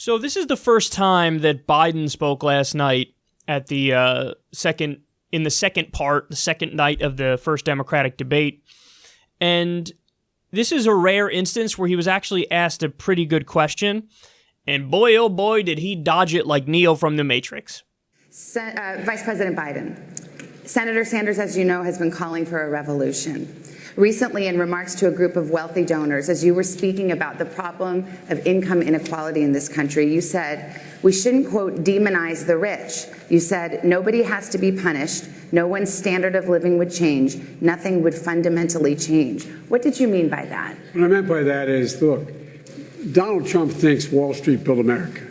So this is the first time that Biden spoke last night at the second night of the first Democratic debate. And this is a rare instance where he was actually asked a pretty good question. And boy, oh boy, did he dodge it like Neo from The Matrix. Vice President Biden, Senator Sanders, as you know, has been calling for a revolution. Recently, in remarks to a group of wealthy donors, as you were speaking about the problem of income inequality in this country, you said, we shouldn't, quote, demonize the rich. You said, nobody has to be punished. No one's standard of living would change. Nothing would fundamentally change. What did you mean by that? What I meant by that is, look, Donald Trump thinks Wall Street built America.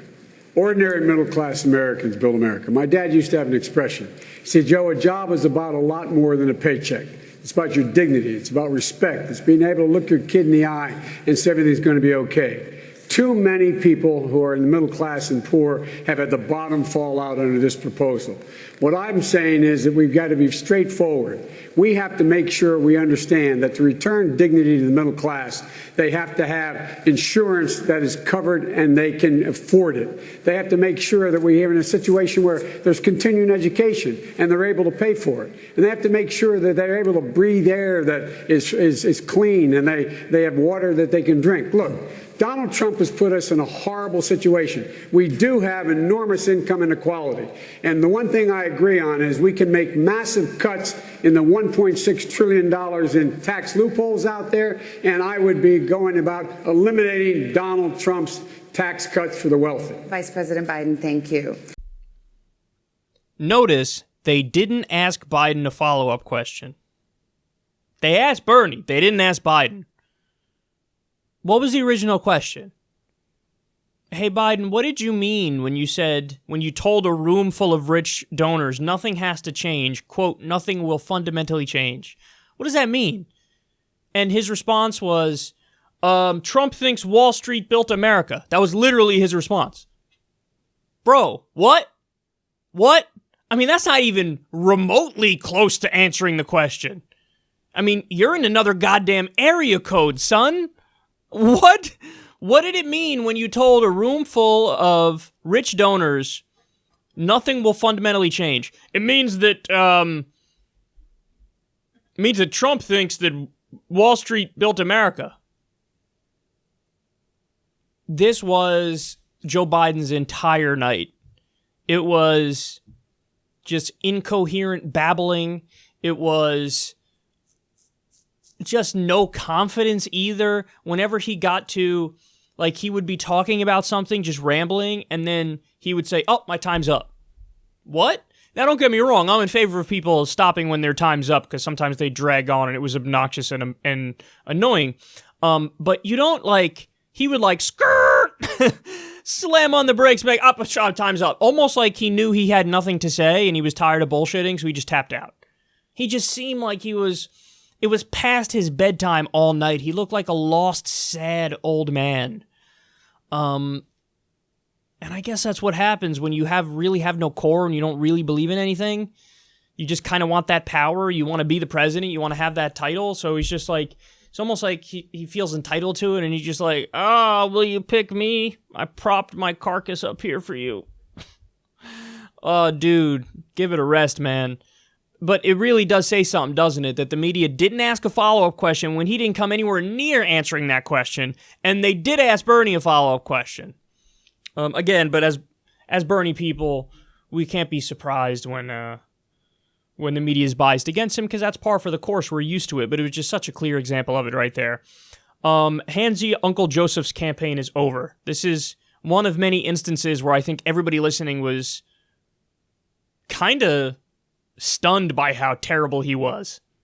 Ordinary middle-class Americans build America. My dad used to have an expression. He said, Joe, a job is about a lot more than a paycheck. It's about your dignity. It's about respect. It's being able to look your kid in the eye and say everything's going to be okay. Too many people who are in the middle class and poor have had the bottom fall out under this proposal. What I'm saying is that we've got to be straightforward. We have to make sure we understand that to return dignity to the middle class, they have to have insurance that is covered and they can afford it. They have to make sure that we are in a situation where there's continuing education and they're able to pay for it. And they have to make sure that they're able to breathe air that is clean and they have water that they can drink. Look, Donald Trump has put us in a horrible situation. We do have enormous income inequality. And the one thing I agree on is we can make massive cuts in the $1.6 trillion in tax loopholes out there. And I would be going about eliminating Donald Trump's tax cuts for the wealthy. Vice President Biden, thank you. Notice they didn't ask Biden a follow-up question. They asked Bernie. They didn't ask Biden. What was the original question? Hey, Biden, what did you mean when you told a room full of rich donors, nothing has to change, quote, nothing will fundamentally change? What does that mean? And his response was, Trump thinks Wall Street built America. That was literally his response. Bro, what? What? I mean, that's not even remotely close to answering the question. I mean, you're in another goddamn area code, son. What did it mean when you told a room full of rich donors nothing will fundamentally change? It means that Trump thinks that Wall Street built America. This was Joe Biden's entire night. It was just incoherent babbling. It was just no confidence either. Whenever he got to, like, he would be talking about something, just rambling, and then he would say, oh, my time's up. What? Now, don't get me wrong. I'm in favor of people stopping when their time's up, because sometimes they drag on and it was obnoxious and annoying. But you don't, like, he would, like, skirt, slam on the brakes, make up, time's up. Almost like he knew he had nothing to say and he was tired of bullshitting, so he just tapped out. He just seemed like it was past his bedtime all night. He looked like a lost, sad old man. And I guess that's what happens when you really have no core and you don't really believe in anything. You just kind of want that power. You want to be the president. You want to have that title. So he's just like, it's almost like he feels entitled to it. And he's just like, oh, will you pick me? I propped my carcass up here for you. Oh, dude, give it a rest, man. But it really does say something, doesn't it? That the media didn't ask a follow-up question when he didn't come anywhere near answering that question. And they did ask Bernie a follow-up question. Again, but as Bernie people, we can't be surprised when the media is biased against him, because that's par for the course. We're used to it. But it was just such a clear example of it right there. Handsy Uncle Joseph's campaign is over. This is one of many instances where I think everybody listening was kind of stunned by how terrible he was.